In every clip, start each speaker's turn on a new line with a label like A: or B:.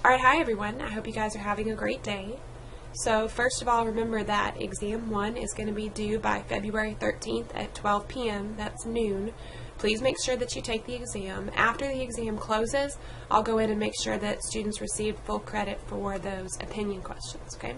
A: Alright, hi everyone. I hope you guys are having a great day. So first of all, remember that exam 1 is going to be due by February 13th at 12 p.m. That's noon. Please make sure that you take the exam. After the exam closes, I'll go in and make sure that students receive full credit for those opinion questions, okay?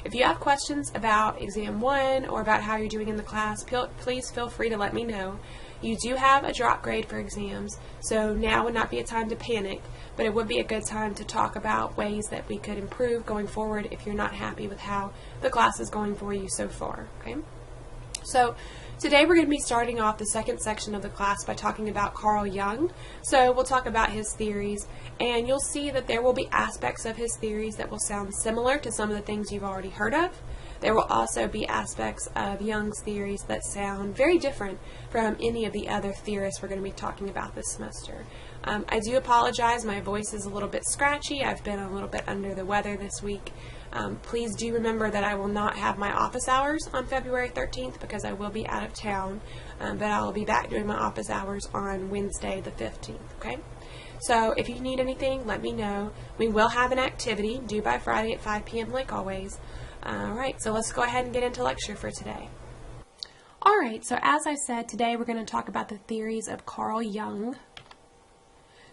A: If you have questions about exam 1 or about how you're doing in the class, please feel free to let me know. You do have a drop grade for exams, so now would not be a time to panic, but it would be a good time to talk about ways that we could improve going forward if you're not happy with how the class is going for you so far, okay? So today we're going to be starting off the second section of the class by talking about Carl Jung. So we'll talk about his theories, and you'll see that there will be aspects of his theories that will sound similar to some of the things you've already heard of. There will also be aspects of Jung's theories that sound very different from any of the other theorists we're going to be talking about this semester. I do apologize, my voice is a little bit scratchy. I've been a little bit under the weather this week. Please do remember that I will not have my office hours on February 13th because I will be out of town, but I'll be back doing my office hours on Wednesday the 15th, okay? So if you need anything, let me know. We will have an activity due by Friday at 5 p.m. like always. Alright, so let's go ahead and get into lecture for today. Alright, so as I said, today we're going to talk about the theories of Carl Jung.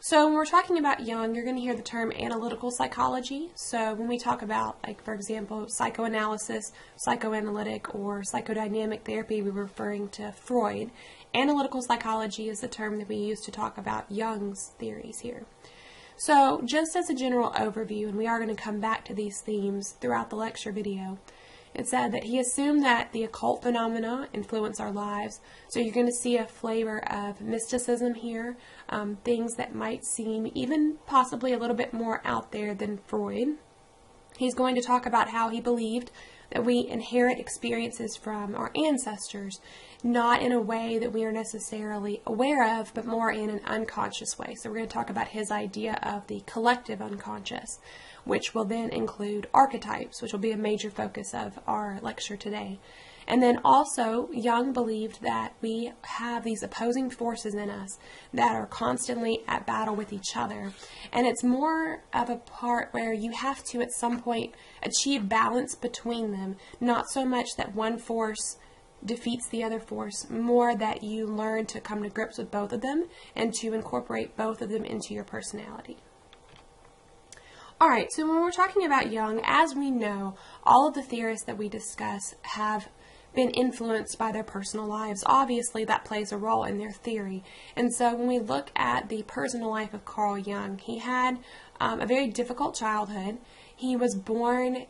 A: So when we're talking about Jung, you're going to hear the term analytical psychology. So when we talk about, like, for example, psychoanalysis, psychoanalytic, or psychodynamic therapy, we're referring to Freud. Analytical psychology is the term that we use to talk about Jung's theories here. So just as a general overview, and we are going to come back to these themes throughout the lecture video, it said that he assumed that the occult phenomena influence our lives. So you're going to see a flavor of mysticism here, things that might seem even possibly a little bit more out there than Freud. He's going to talk about how he believed that we inherit experiences from our ancestors, not in a way that we are necessarily aware of, but more in an unconscious way. So we're going to talk about his idea of the collective unconscious, which will then include archetypes, which will be a major focus of our lecture today. And then also, Jung believed that we have these opposing forces in us that are constantly at battle with each other. And it's more of a part where you have to, at some point, achieve balance between them. Not so much that one force defeats the other force, more that you learn to come to grips with both of them and to incorporate both of them into your personality. Alright, so when we're talking about Jung, as we know, all of the theorists that we discuss have been influenced by their personal lives. Obviously, that plays a role in their theory. And so when we look at the personal life of Carl Jung, he had a very difficult childhood. He was born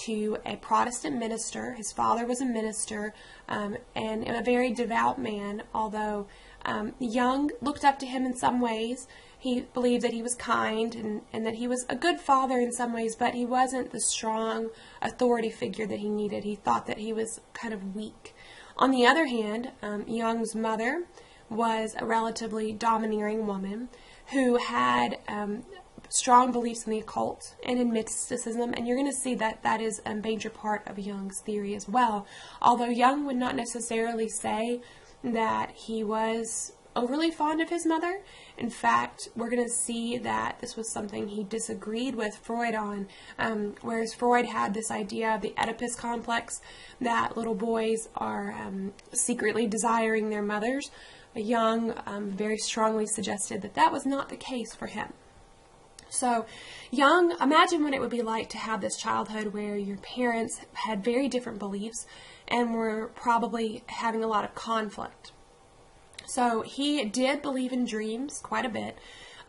A: to a Protestant minister. His father was a minister and a very devout man, although Jung looked up to him in some ways. He believed that he was kind and that he was a good father in some ways, but he wasn't the strong authority figure that he needed. He thought that he was kind of weak. On the other hand, Jung's mother was a relatively domineering woman who had strong beliefs in the occult and in mysticism, and you're going to see that that is a major part of Jung's theory as well. Although Jung would not necessarily say that he was overly fond of his mother. In fact, we're going to see that this was something he disagreed with Freud on, whereas Freud had this idea of the Oedipus complex, that little boys are secretly desiring their mothers. Jung very strongly suggested that that was not the case for him. So Jung, imagine what it would be like to have this childhood where your parents had very different beliefs and were probably having a lot of conflict. So he did believe in dreams quite a bit.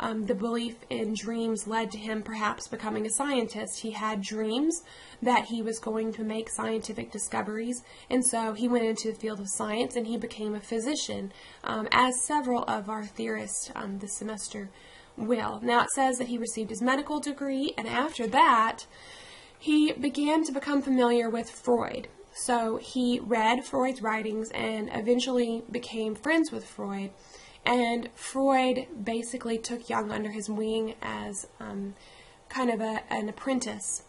A: The belief in dreams led to him perhaps becoming a scientist. He had dreams that he was going to make scientific discoveries, and so he went into the field of science and he became a physician, as several of our theorists this semester will. Now it says that he received his medical degree, and after that he began to become familiar with Freud. So he read Freud's writings and eventually became friends with Freud. And Freud basically took Jung under his wing as kind of an apprentice.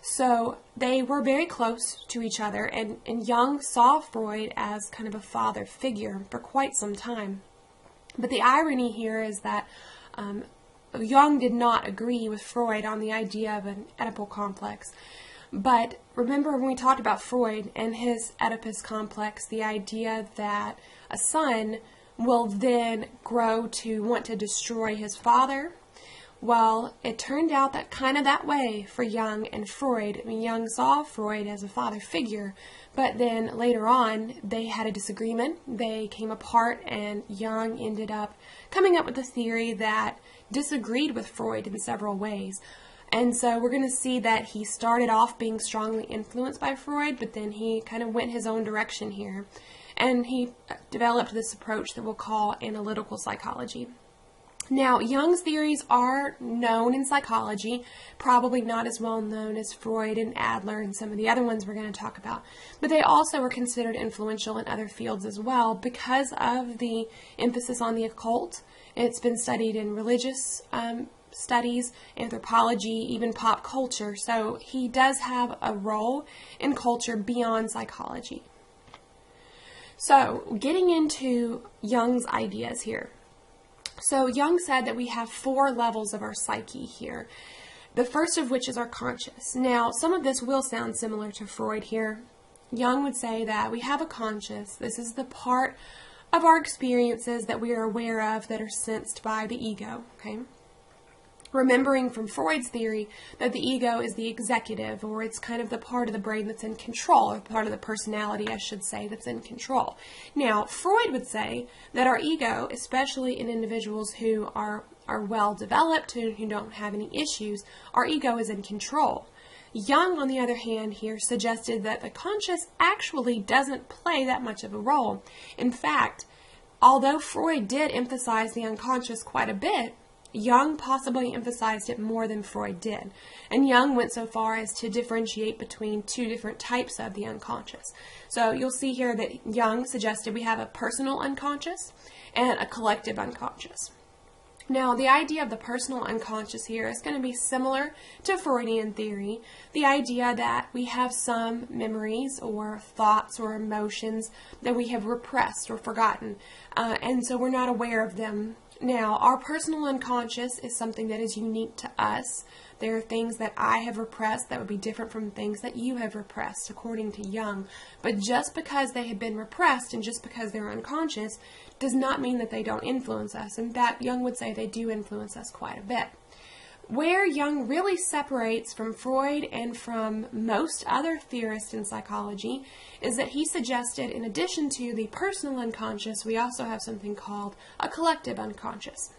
A: So they were very close to each other, and Jung saw Freud as kind of a father figure for quite some time. But the irony here is that Jung did not agree with Freud on the idea of an Oedipal complex. But remember when we talked about Freud and his Oedipus complex, the idea that a son will then grow to want to destroy his father? Well, it turned out that kind of that way for Jung and Freud. I mean, Jung saw Freud as a father figure, but then later on they had a disagreement. They came apart, and Jung ended up coming up with a theory that disagreed with Freud in several ways. And so we're going to see that he started off being strongly influenced by Freud, but then he kind of went his own direction here. And he developed this approach that we'll call analytical psychology. Now, Jung's theories are known in psychology, probably not as well known as Freud and Adler and some of the other ones we're going to talk about, but they also were considered influential in other fields as well because of the emphasis on the occult. It's been studied in religious studies, anthropology, even pop culture, so he does have a role in culture beyond psychology. So, getting into Jung's ideas here. So Jung said that we have 4 levels of our psyche here, the first of which is our conscious. Now, some of this will sound similar to Freud here. Jung would say that we have a conscious. This is the part of our experiences that we are aware of that are sensed by the ego, okay? Remembering from Freud's theory that the ego is the executive, or it's kind of the part of the brain that's in control, or part of the personality, I should say, that's in control. Now, Freud would say that our ego, especially in individuals who are well developed, who don't have any issues, our ego is in control. Jung, on the other hand, here suggested that the conscious actually doesn't play that much of a role. In fact, although Freud did emphasize the unconscious quite a bit, Jung possibly emphasized it more than Freud did. And Jung went so far as to differentiate between 2 different types of the unconscious. So you'll see here that Jung suggested we have a personal unconscious and a collective unconscious. Now, the idea of the personal unconscious here is going to be similar to Freudian theory. The idea that we have some memories or thoughts or emotions that we have repressed or forgotten, and so we're not aware of them. Now, our personal unconscious is something that is unique to us. There are things that I have repressed that would be different from things that you have repressed, according to Jung. But just because they have been repressed and just because they're unconscious does not mean that they don't influence us. In fact, Jung would say they do influence us quite a bit. Where Jung really separates from Freud and from most other theorists in psychology is that he suggested, in addition to the personal unconscious, we also have something called a collective unconscious.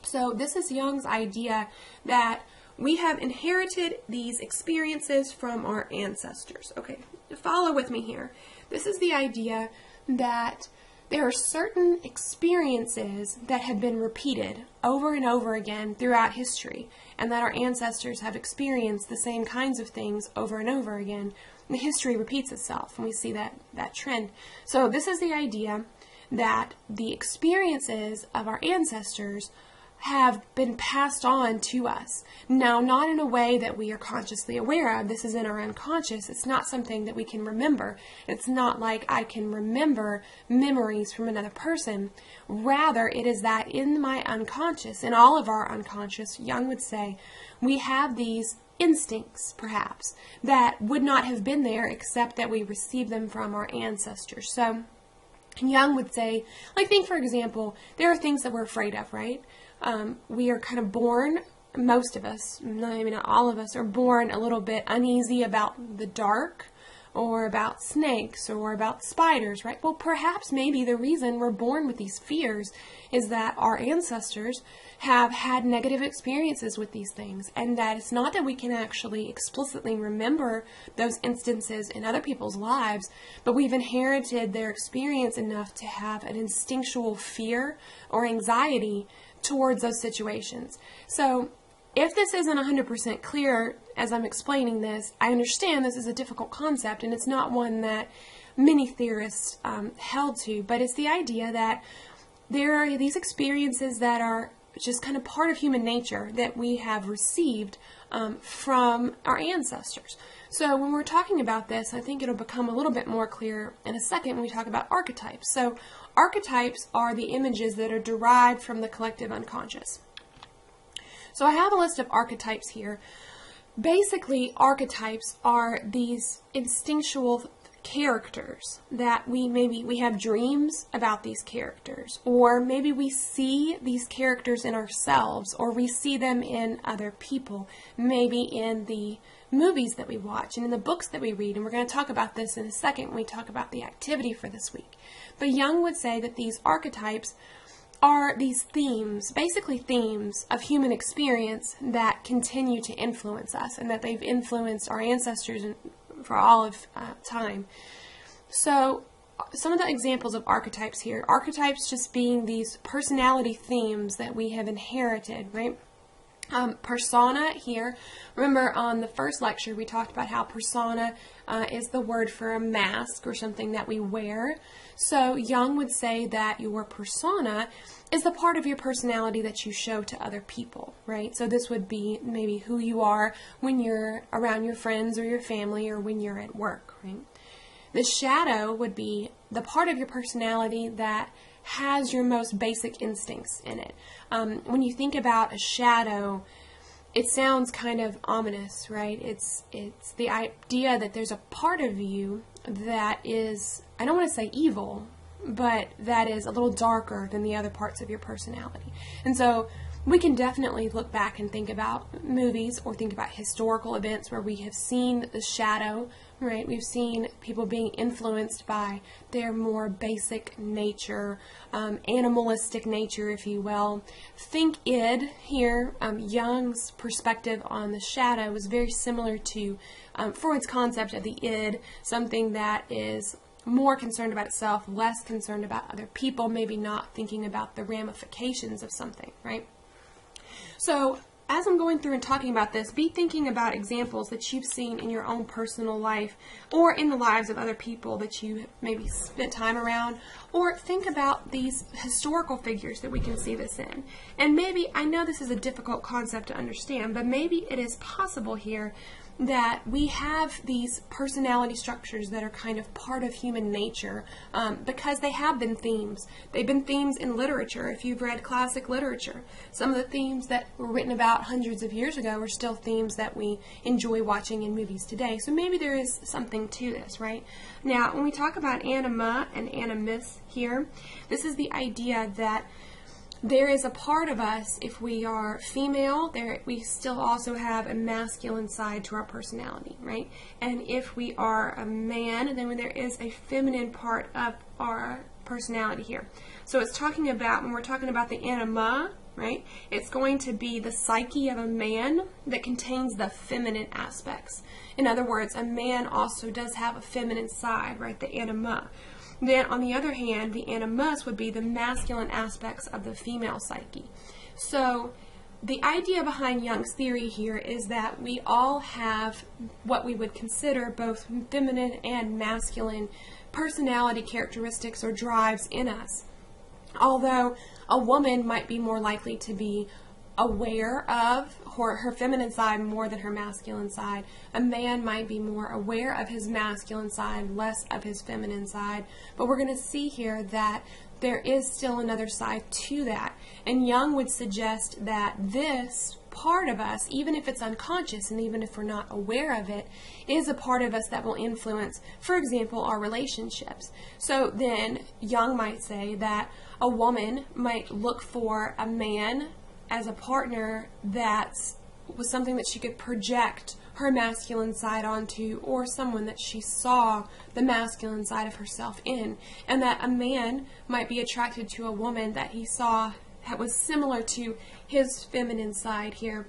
A: So this is Jung's idea that we have inherited these experiences from our ancestors. Okay, follow with me here. This is the idea that there are certain experiences that have been repeated over and over again throughout history, and that our ancestors have experienced the same kinds of things over and over again. And the history repeats itself, and we see that trend. So this is the idea that the experiences of our ancestors have been passed on to us. Now, not in a way that we are consciously aware of. This is in our unconscious. It's not something that we can remember. It's not like I can remember memories from another person. Rather, it is that in my unconscious, in all of our unconscious, Jung would say, we have these instincts, perhaps, that would not have been there except that we received them from our ancestors. So, Jung would say, like, think, for example, there are things that we're afraid of, right? We are kind of born, most of us, maybe not all of us, are born a little bit uneasy about the dark, or about snakes, or about spiders, right? Well, perhaps maybe the reason we're born with these fears is that our ancestors have had negative experiences with these things, and that it's not that we can actually explicitly remember those instances in other people's lives, but we've inherited their experience enough to have an instinctual fear or anxiety towards those situations. So if this isn't 100% clear as I'm explaining this, I understand this is a difficult concept, and it's not one that many theorists held to, but it's the idea that there are these experiences that are just kind of part of human nature that we have received from our ancestors. So when we're talking about this, I think it'll become a little bit more clear in a second when we talk about archetypes. So archetypes are the images that are derived from the collective unconscious. So I have a list of archetypes here. Basically, archetypes are these instinctual characters that we have dreams about these characters, or maybe we see these characters in ourselves, or we see them in other people, maybe in the movies that we watch and in the books that we read. And we're going to talk about this in a second when we talk about the activity for this week. But Jung would say that these archetypes are these themes, basically themes of human experience that continue to influence us, and that they've influenced our ancestors for all of time. So some of the examples of archetypes here, archetypes just being these personality themes that we have inherited, right? Persona here, remember on the first lecture we talked about how persona is the word for a mask or something that we wear. So Jung would say that your persona is the part of your personality that you show to other people, right? So this would be maybe who you are when you're around your friends or your family, or when you're at work, right? The shadow would be the part of your personality that has your most basic instincts in it. When you think about a shadow, it sounds kind of ominous, right? It's the idea that there's a part of you that is, I don't want to say evil, but that is a little darker than the other parts of your personality. And so we can definitely look back and think about movies or think about historical events where we have seen the shadow, right? We've seen people being influenced by their more basic nature, animalistic nature, if you will. Think id here. Jung's perspective on the shadow was very similar to Freud's concept of the id, something that is more concerned about itself, less concerned about other people, maybe not thinking about the ramifications of something, right? So as I'm going through and talking about this, be thinking about examples that you've seen in your own personal life or in the lives of other people that you maybe spent time around, or think about these historical figures that we can see this in. And maybe, I know this is a difficult concept to understand, but maybe it is possible here that we have these personality structures that are kind of part of human nature because they have been themes. They've been themes in literature. If you've read classic literature, some of the themes that were written about hundreds of years ago are still themes that we enjoy watching in movies today. So maybe there is something to this, right? Now, when we talk about anima and animus here, this is the idea that there is a part of us, if we are female, we still also have a masculine side to our personality, right? And if we are a man, then there is a feminine part of our personality here. So it's talking about, when we're talking about the anima, right, it's going to be the psyche of a man that contains the feminine aspects. In other words, a man also does have a feminine side, right, the anima. Then, on the other hand, the animus would be the masculine aspects of the female psyche. So, the idea behind Jung's theory here is that we all have what we would consider both feminine and masculine personality characteristics or drives in us. Although a woman might be more likely to be aware of her feminine side more than her masculine side. A man might be more aware of his masculine side, less of his feminine side. But we're going to see here that there is still another side to that. And Jung would suggest that this part of us, even if it's unconscious and even if we're not aware of it, is a part of us that will influence, for example, our relationships. So then Jung might say that a woman might look for a man as a partner that was something that she could project her masculine side onto, or someone that she saw the masculine side of herself in, and that a man might be attracted to a woman that he saw that was similar to his feminine side here.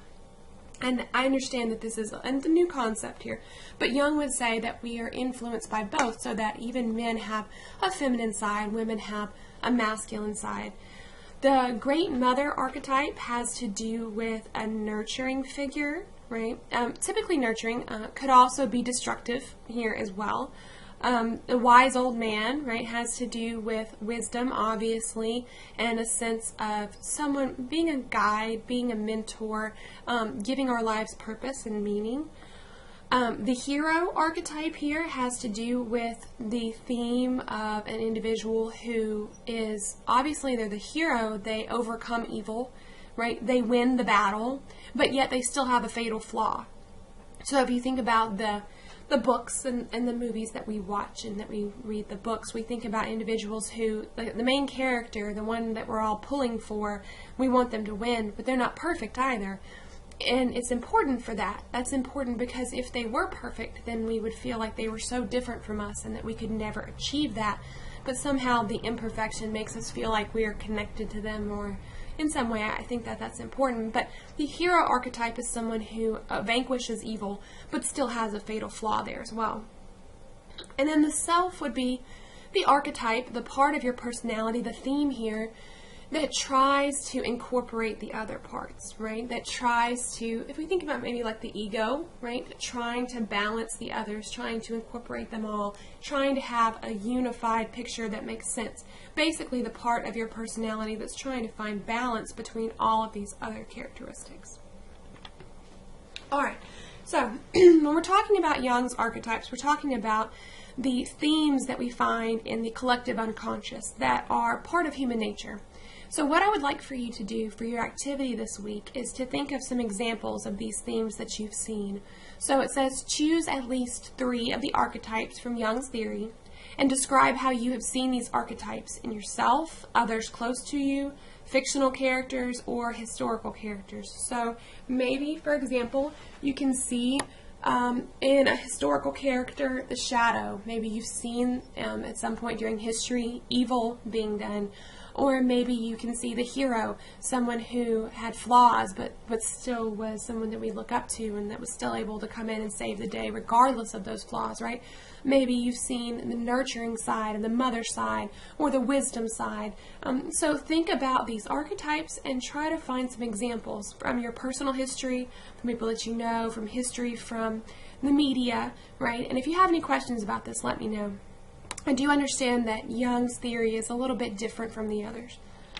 A: And I understand that this is a new concept here, but Jung would say that we are influenced by both, so that even men have a feminine side, women have a masculine side. The Great Mother archetype has to do with a nurturing figure, right? Typically nurturing, could also be destructive here as well. The Wise Old Man, right, has to do with wisdom, obviously, and a sense of someone being a guide, being a mentor, giving our lives purpose and meaning. The hero archetype here has to do with the theme of an individual who is, obviously they're the hero, they overcome evil, right? They win the battle, but yet they still have a fatal flaw. So if you think about the books and the movies that we watch and that we read the books, we think about individuals who, the main character, the one that we're all pulling for, we want them to win, but they're not perfect either. And it's important for that. That's important because if they were perfect, then we would feel like they were so different from us and that we could never achieve that. But somehow the imperfection makes us feel like we are connected to them, or in some way I think that that's important. But the hero archetype is someone who vanquishes evil but still has a fatal flaw there as well. And then the self would be the archetype, the part of your personality, the theme here, that tries to incorporate the other parts, right? That tries to, if we think about maybe like the ego, right? Trying to balance the others, trying to incorporate them all, trying to have a unified picture that makes sense. Basically the part of your personality that's trying to find balance between all of these other characteristics. Alright, so when we're talking about Jung's archetypes, we're talking about the themes that we find in the collective unconscious that are part of human nature. So what I would like for you to do for your activity this week is to think of some examples of these themes that you've seen. So it says choose at least 3 of the archetypes from Jung's theory and describe how you have seen these archetypes in yourself, others close to you, fictional characters, or historical characters. So maybe, for example, you can see in a historical character the shadow. Maybe you've seen at some point during history evil being done. Or maybe you can see the hero, someone who had flaws but still was someone that we look up to and that was still able to come in and save the day regardless of those flaws, right? Maybe you've seen the nurturing side and the mother side or the wisdom side. So think about these archetypes and try to find some examples from your personal history, from people that you know, from history, from the media, right? And if you have any questions about this, let me know. I do understand that Jung's theory is a little bit different from the others,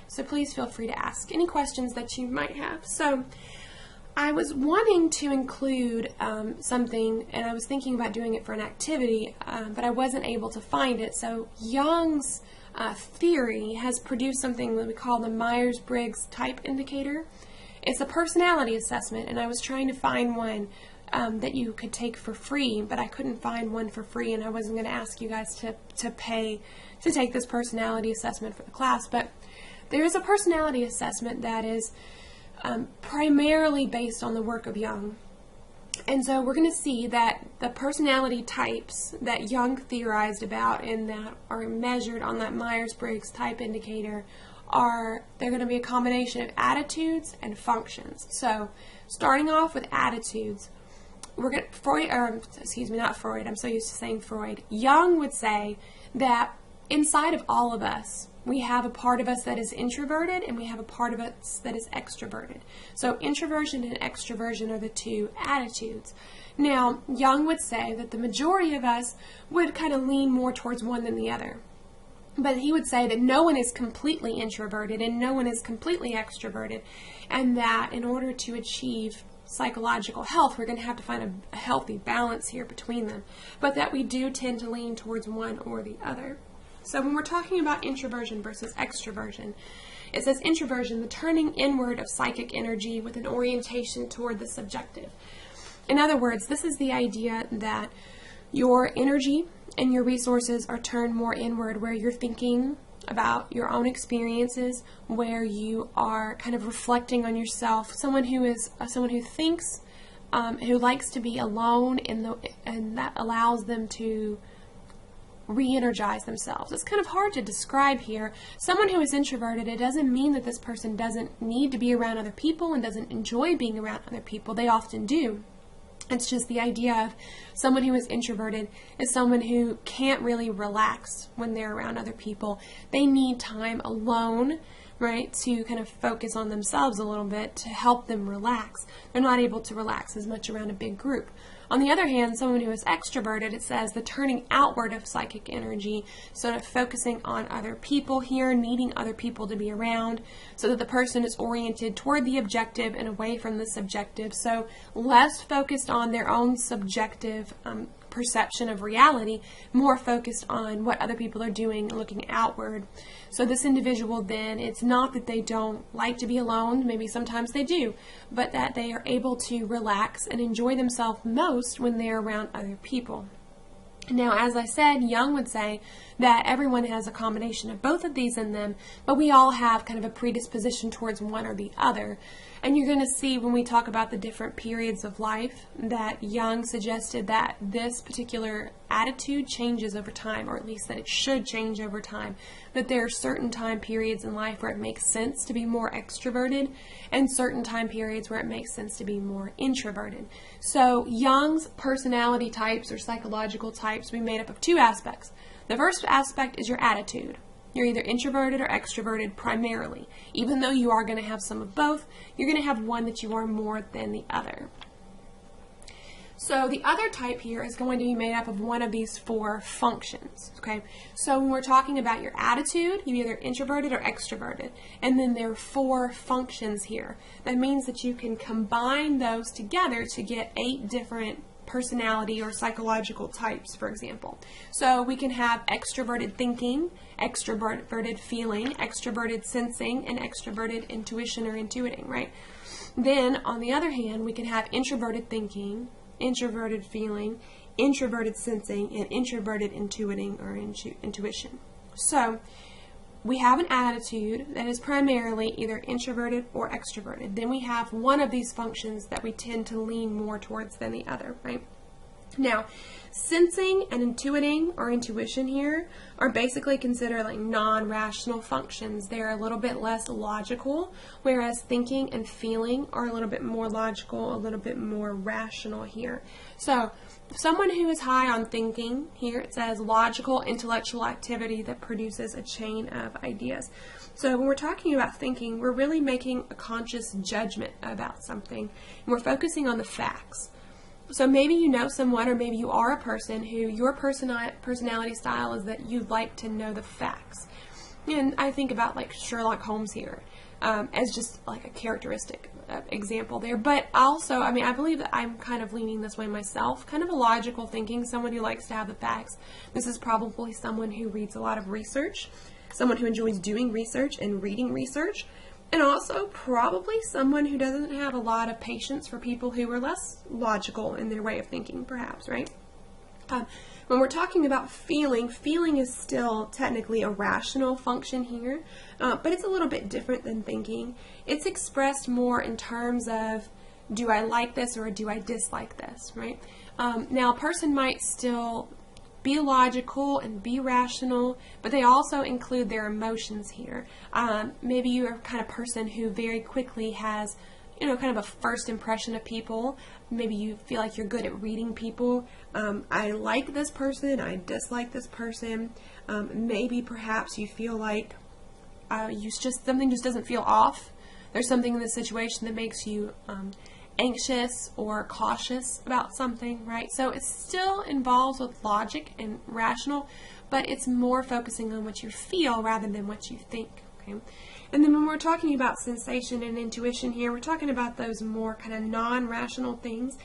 A: so please feel free to ask any questions that you might have. So I was wanting to include something, and I was thinking about doing it for an activity, but I wasn't able to find it. So Jung's theory has produced something that we call the Myers-Briggs type indicator. It's a personality assessment, and I was trying to find one that you could take for free, but I couldn't find one for free, and I wasn't going to ask you guys to pay to take this personality assessment for the class. But there is a personality assessment that is primarily based on the work of Jung. And so we're going to see that the personality types that Jung theorized about and that are measured on that Myers-Briggs type indicator they're going to be a combination of attitudes and functions. So starting off with attitudes, we're going to, not Freud, I'm so used to saying Freud. Jung would say that inside of all of us, we have a part of us that is introverted and we have a part of us that is extroverted. So introversion and extroversion are the 2 attitudes. Now, Jung would say that the majority of us would kind of lean more towards one than the other. But he would say that no one is completely introverted and no one is completely extroverted, and that in order to achieve psychological health, we're going to have to find a healthy balance here between them, but that we do tend to lean towards one or the other. So when we're talking about introversion versus extroversion, it says introversion, the turning inward of psychic energy with an orientation toward the subjective. In other words, this is the idea that your energy and your resources are turned more inward, where you're thinking about your own experiences, where you are kind of reflecting on yourself. Someone who thinks, who likes to be alone, and that allows them to re-energize themselves. It's kind of hard to describe here. Someone who is introverted, it doesn't mean that this person doesn't need to be around other people and doesn't enjoy being around other people. They often do. It's just the idea of someone who is introverted is someone who can't really relax when they're around other people. They need time alone, right, to kind of focus on themselves a little bit to help them relax. They're not able to relax as much around a big group. On the other hand, someone who is extroverted, it says the turning outward of psychic energy, sort of focusing on other people here, needing other people to be around, so that the person is oriented toward the objective and away from the subjective. So less focused on their own subjective perception of reality, more focused on what other people are doing, looking outward. So this individual then, it's not that they don't like to be alone, maybe sometimes they do, but that they are able to relax and enjoy themselves most when they're around other people. Now, as I said, Jung would say that everyone has a combination of both of these in them, but we all have kind of a predisposition towards one or the other. And you're going to see when we talk about the different periods of life that Jung suggested that this particular attitude changes over time, or at least that it should change over time. That there are certain time periods in life where it makes sense to be more extroverted, and certain time periods where it makes sense to be more introverted. So Jung's personality types or psychological types will be made up of two aspects. The first aspect is your attitude. You're either introverted or extroverted primarily. Even though you are going to have some of both, you're going to have one that you are more than the other. So the other type here is going to be made up of one of these four functions. Okay, so when we're talking about your attitude, you're either introverted or extroverted. And then there are four functions here. That means that you can combine those together to get 8 different personality or psychological types, for example. So we can have extroverted thinking, extroverted feeling, extroverted sensing, and extroverted intuition or intuiting, right? Then, on the other hand, we can have introverted thinking, introverted feeling, introverted sensing, and introverted intuiting or intuition. So, we have an attitude that is primarily either introverted or extroverted. Then we have one of these functions that we tend to lean more towards than the other, right? Now, sensing and intuiting or intuition here are basically considered like non-rational functions. They're a little bit less logical, whereas thinking and feeling are a little bit more logical, a little bit more rational here. So, someone who is high on thinking, here it says logical intellectual activity that produces a chain of ideas. So when we're talking about thinking, we're really making a conscious judgment about something, and we're focusing on the facts. So maybe you know someone, or maybe you are a person who your personality style is that you like to know the facts. And I think about like Sherlock Holmes here as just like a characteristic example there. But also, I mean, I believe that I'm kind of leaning this way myself, kind of a logical thinking, someone who likes to have the facts. This is probably someone who reads a lot of research, someone who enjoys doing research and reading research. And also probably someone who doesn't have a lot of patience for people who are less logical in their way of thinking, perhaps, right? When we're talking about feeling, feeling is still technically a rational function here, but it's a little bit different than thinking. It's expressed more in terms of, do I like this or do I dislike this, right? Now, a person might still be logical and be rational, but they also include their emotions here. Maybe you're a kind of person who very quickly has, you know, kind of a first impression of people. Maybe you feel like you're good at reading people. I like this person, I dislike this person. Maybe perhaps you feel like something just doesn't feel off. There's something in the situation that makes you anxious or cautious about something, right? So it still involves with logic and rational, but it's more focusing on what you feel rather than what you think, okay? And then when we're talking about sensation and intuition here, we're talking about those more kind of non-rational things.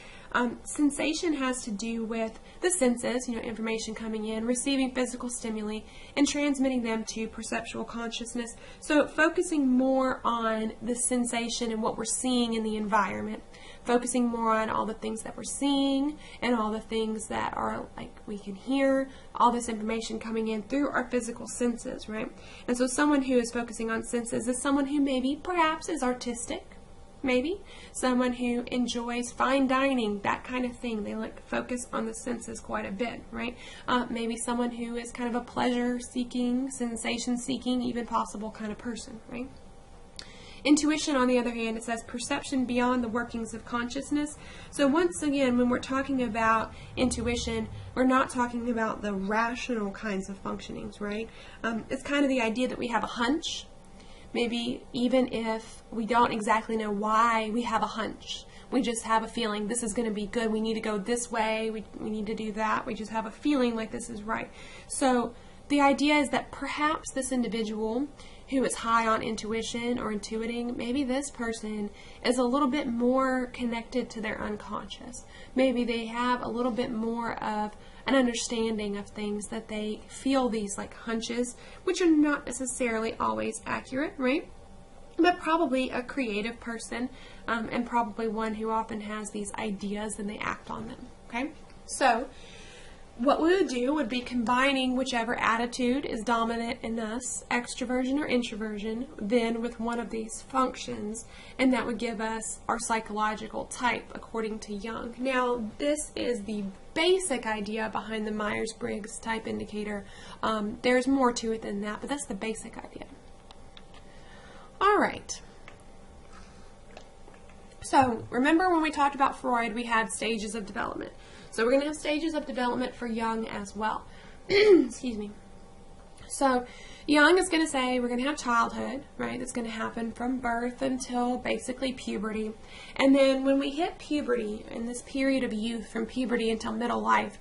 A: Sensation has to do with the senses, you know, information coming in, receiving physical stimuli, and transmitting them to perceptual consciousness. So focusing more on the sensation and what we're seeing in the environment, focusing more on all the things that we're seeing and all the things that are like we can hear, all this information coming in through our physical senses, right? And so someone who is focusing on senses is someone who maybe perhaps is artistic. Maybe someone who enjoys fine dining, that kind of thing. They like to focus on the senses quite a bit, right? Maybe someone who is kind of a pleasure-seeking, sensation-seeking, even possible kind of person, right? Intuition, on the other hand, it says perception beyond the workings of consciousness. So once again, when we're talking about intuition, we're not talking about the rational kinds of functionings, right? It's kind of the idea that we have a hunch. Maybe even if we don't exactly know why we have a hunch, we just have a feeling this is going to be good, we need to go this way, we need to do that, we just have a feeling like this is right. So the idea is that perhaps this individual who is high on intuition or intuiting, maybe this person is a little bit more connected to their unconscious. Maybe they have a little bit more of an understanding of things, that they feel these like hunches, which are not necessarily always accurate, right? But probably a creative person, and probably one who often has these ideas and they act on them, okay? So what we would do would be combining whichever attitude is dominant in us, extroversion or introversion, then with one of these functions, and that would give us our psychological type according to Jung. Now, this is the basic idea behind the Myers-Briggs type indicator. There's more to it than that, but that's the basic idea. All right. So, remember when we talked about Freud, we had stages of development. So we're going to have stages of development for Jung as well. Excuse me. So Jung is going to say we're going to have childhood, right? That's going to happen from birth until basically puberty. And then when we hit puberty, in this period of youth from puberty until middle life,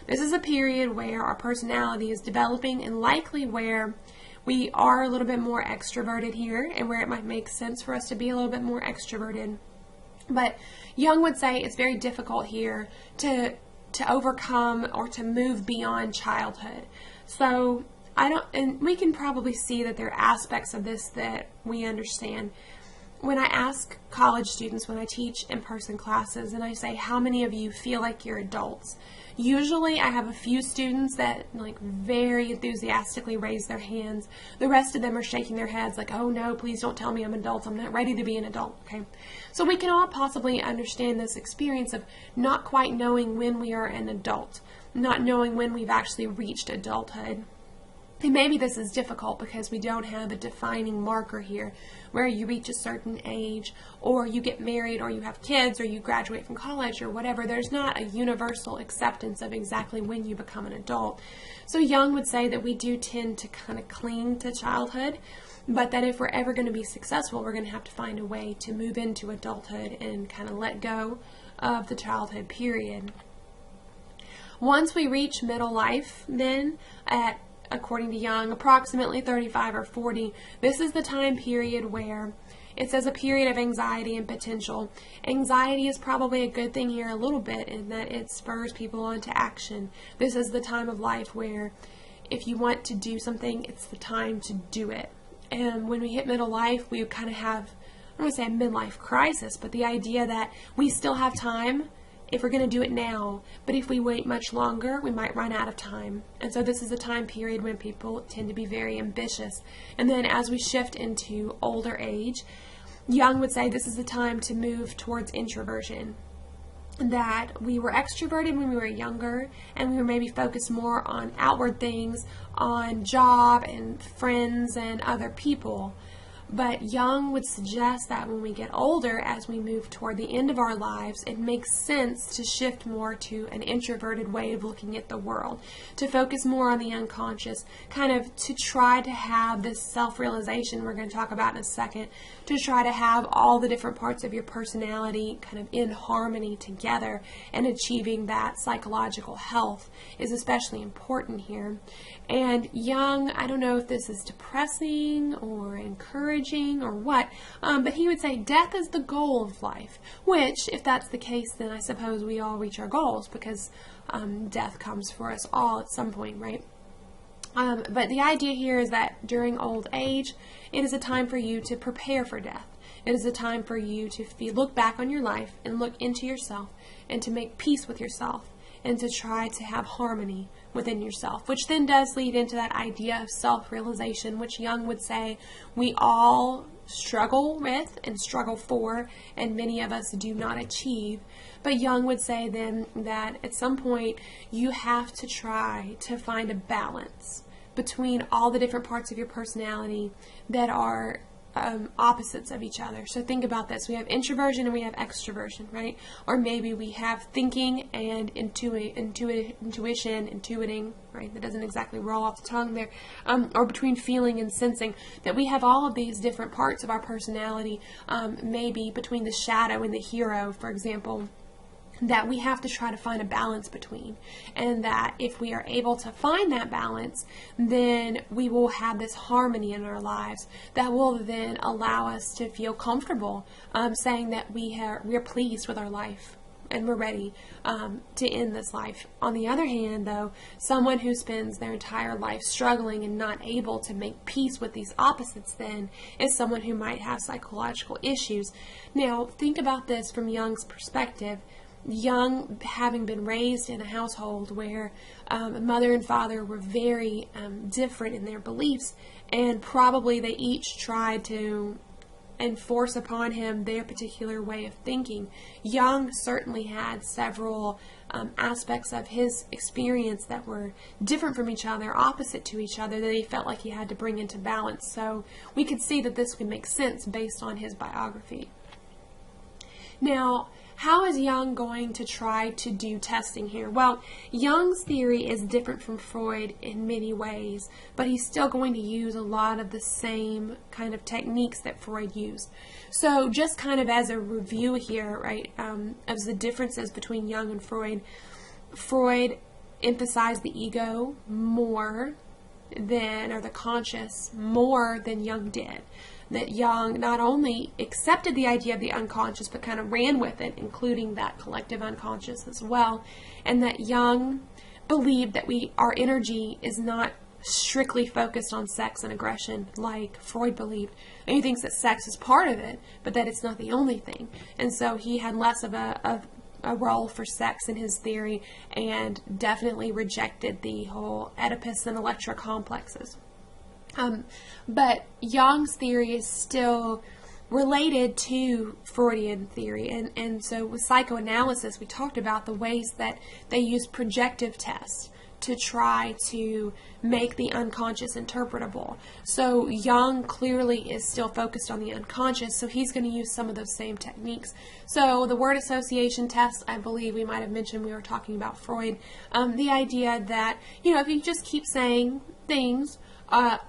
A: this is a period where our personality is developing and likely where we are a little bit more extroverted here and where it might make sense for us to be a little bit more extroverted. But Jung would say it's very difficult here to overcome or to move beyond childhood. So and we can probably see that there are aspects of this that we understand. When I ask college students, when I teach in-person classes, and I say, how many of you feel like you're adults? Usually I have a few students that like very enthusiastically raise their hands. The rest of them are shaking their heads like, oh no, please don't tell me I'm an adult. I'm not ready to be an adult. Okay. So we can all possibly understand this experience of not quite knowing when we are an adult, not knowing when we've actually reached adulthood. And maybe this is difficult because we don't have a defining marker here where you reach a certain age or you get married or you have kids or you graduate from college or whatever. There's not a universal acceptance of exactly when you become an adult. So Jung would say that we do tend to kind of cling to childhood, but that if we're ever going to be successful, we're going to have to find a way to move into adulthood and kind of let go of the childhood period. Once we reach middle life, then according to Jung, approximately 35 or 40, this is the time period where it says a period of anxiety and potential. Anxiety is probably a good thing here a little bit in that it spurs people on to action. This is the time of life where if you want to do something, it's the time to do it. And when we hit middle life, we kind of have, I don't want to say a midlife crisis, but the idea that we still have time if we're going to do it now, but if we wait much longer, we might run out of time. And so this is a time period when people tend to be very ambitious. And then as we shift into older age, Jung would say this is the time to move towards introversion. That we were extroverted when we were younger, and we were maybe focused more on outward things, on job and friends and other people. But Jung would suggest that when we get older, as we move toward the end of our lives, it makes sense to shift more to an introverted way of looking at the world, to focus more on the unconscious, kind of to try to have this self-realization we're going to talk about in a second, to try to have all the different parts of your personality kind of in harmony together, and achieving that psychological health is especially important here. And Jung, I don't know if this is depressing or encouraging or what, but he would say death is the goal of life, which, if that's the case, then I suppose we all reach our goals because death comes for us all at some point, right? But the idea here is that during old age, it is a time for you to prepare for death. It is a time for you to look back on your life and look into yourself and to make peace with yourself and to try to have harmony within yourself, which then does lead into that idea of self-realization, which Jung would say we all struggle with and struggle for, and many of us do not achieve. But Jung would say then that at some point you have to try to find a balance between all the different parts of your personality that are opposites of each other. So think about this. We have introversion and we have extroversion, right? Or maybe we have thinking and intuiting, right? That doesn't exactly roll off the tongue there. Or between feeling and sensing. That we have all of these different parts of our personality, maybe between the shadow and the hero, for example. that we have to try to find a balance between, and that if we are able to find that balance, then we will have this harmony in our lives that will then allow us to feel comfortable saying that we are pleased with our life and we're ready to end this life. On the other hand, though, someone who spends their entire life struggling and not able to make peace with these opposites then is someone who might have psychological issues. Now, think about this from Jung's perspective. Jung, having been raised in a household where mother and father were very different in their beliefs, and probably they each tried to enforce upon him their particular way of thinking. Jung certainly had several aspects of his experience that were different from each other, opposite to each other, that he felt like he had to bring into balance. So we could see that this would make sense based on his biography. Now, how is Jung going to try to do testing here? Well, Jung's theory is different from Freud in many ways, but he's still going to use a lot of the same kind of techniques that Freud used. So just kind of as a review here, right, of the differences between Jung and Freud, Freud emphasized the ego more than, or the conscious, more than Jung did. That Jung not only accepted the idea of the unconscious, but kind of ran with it, including that collective unconscious as well, and that Jung believed that our energy is not strictly focused on sex and aggression like Freud believed. And he thinks that sex is part of it, but that it's not the only thing. And so he had less of a role for sex in his theory, and definitely rejected the whole Oedipus and Electra complexes. But Jung's theory is still related to Freudian theory, and so with psychoanalysis we talked about the ways that they use projective tests to try to make the unconscious interpretable. So Jung clearly is still focused on the unconscious, so he's going to use some of those same techniques. So the word association test, I believe we might have mentioned, we were talking about Freud, the idea that, if you just keep saying things,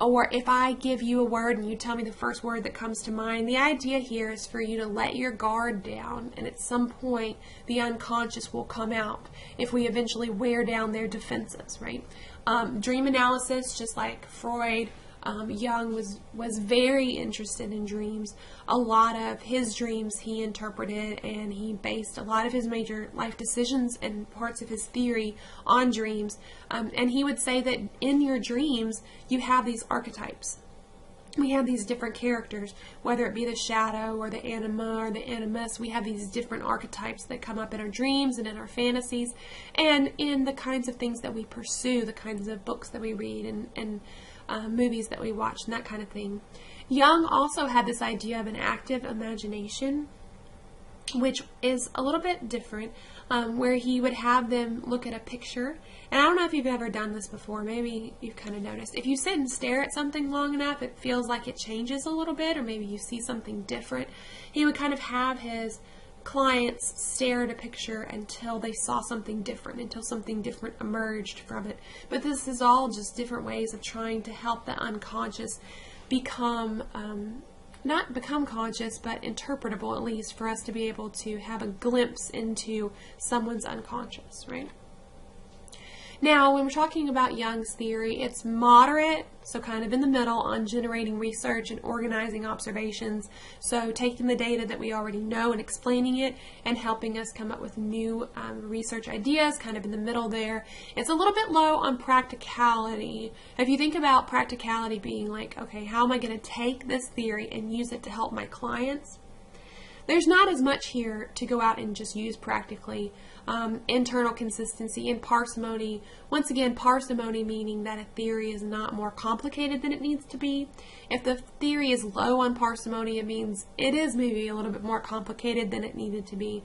A: or if I give you a word and you tell me the first word that comes to mind, the idea here is for you to let your guard down, and at some point the unconscious will come out if we eventually wear down their defenses, right? Dream analysis, just like Freud, Jung was very interested in dreams. A lot of his dreams he interpreted, and he based a lot of his major life decisions and parts of his theory on dreams. And he would say that in your dreams you have these archetypes. We have these different characters, whether it be the shadow or the anima or the animus. We have these different archetypes that come up in our dreams and in our fantasies, and in the kinds of things that we pursue, the kinds of books that we read, and movies that we watch, and that kind of thing. Jung also had this idea of an active imagination, which is a little bit different, where he would have them look at a picture. And I don't know if you've ever done this before, maybe you've kind of noticed. If you sit and stare at something long enough, it feels like it changes a little bit, or maybe you see something different. He would kind of have his clients stare at a picture until they saw something different, until something different emerged from it. But this is all just different ways of trying to help the unconscious become, not become conscious, but interpretable, at least, for us to be able to have a glimpse into someone's unconscious, right? Now, when we're talking about Jung's theory, it's moderate, so kind of in the middle, on generating research and organizing observations. So taking the data that we already know and explaining it, and helping us come up with new research ideas, kind of in the middle there. It's a little bit low on practicality. If you think about practicality being like, okay, how am I going to take this theory and use it to help my clients? There's not as much here to go out and just use practically. Internal consistency and parsimony. Once again, parsimony meaning that a theory is not more complicated than it needs to be. If the theory is low on parsimony, it means it is maybe a little bit more complicated than it needed to be.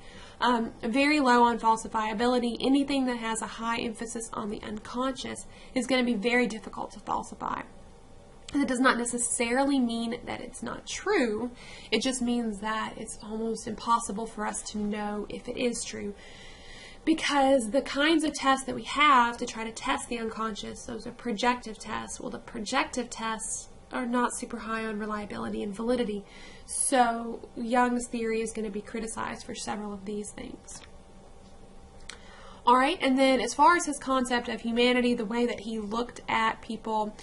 A: Very low on falsifiability. Anything that has a high emphasis on the unconscious is going to be very difficult to falsify. That does not necessarily mean that it's not true. It just means that it's almost impossible for us to know if it is true. Because the kinds of tests that we have to try to test the unconscious, those are projective tests. Well, the projective tests are not super high on reliability and validity. So Jung's theory is going to be criticized for several of these things. All right, and then as far as his concept of humanity, the way that he looked at people,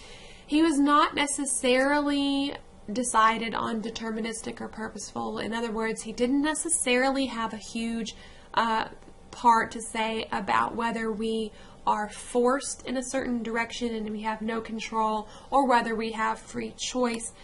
A: he was not necessarily decided on deterministic or purposeful. In other words, he didn't necessarily have a huge part to say about whether we are forced in a certain direction and we have no control, or whether we have free choice.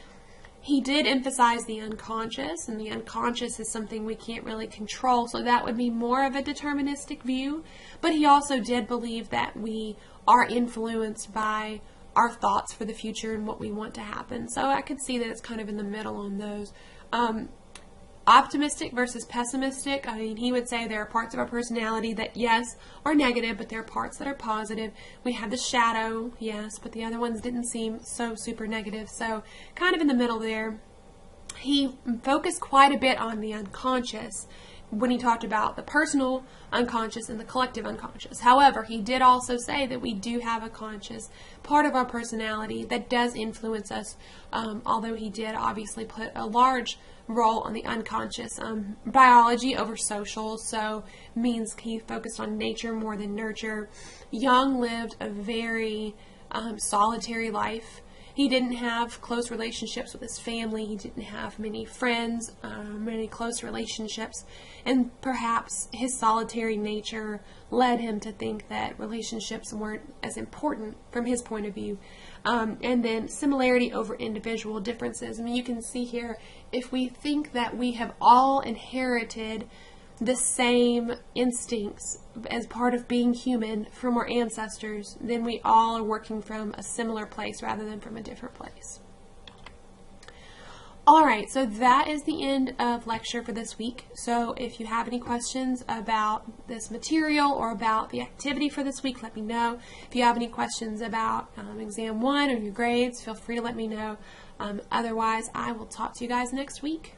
A: He did emphasize the unconscious, and the unconscious is something we can't really control, so that would be more of a deterministic view. But he also did believe that we are influenced by our thoughts for the future and what we want to happen. So I could see that it's kind of in the middle on those. Optimistic versus pessimistic. I mean, he would say there are parts of our personality that, yes, are negative, but there are parts that are positive. We have the shadow, yes, but the other ones didn't seem so super negative. So kind of in the middle there. He focused quite a bit on the unconscious when he talked about the personal unconscious and the collective unconscious. However, he did also say that we do have a conscious part of our personality that does influence us, although he did obviously put a large role on the unconscious. Biology over social, so means he focused on nature more than nurture. Jung lived a very solitary life. He didn't have close relationships with his family. He didn't have many friends, many close relationships. And perhaps his solitary nature led him to think that relationships weren't as important from his point of view. And then similarity over individual differences. I mean, you can see here, if we think that we have all inherited the same instincts as part of being human from our ancestors, then we all are working from a similar place rather than from a different place. Alright, so that is the end of lecture for this week. So if you have any questions about this material or about the activity for this week, let me know. If you have any questions about exam 1 or your grades, feel free to let me know. Otherwise, I will talk to you guys next week.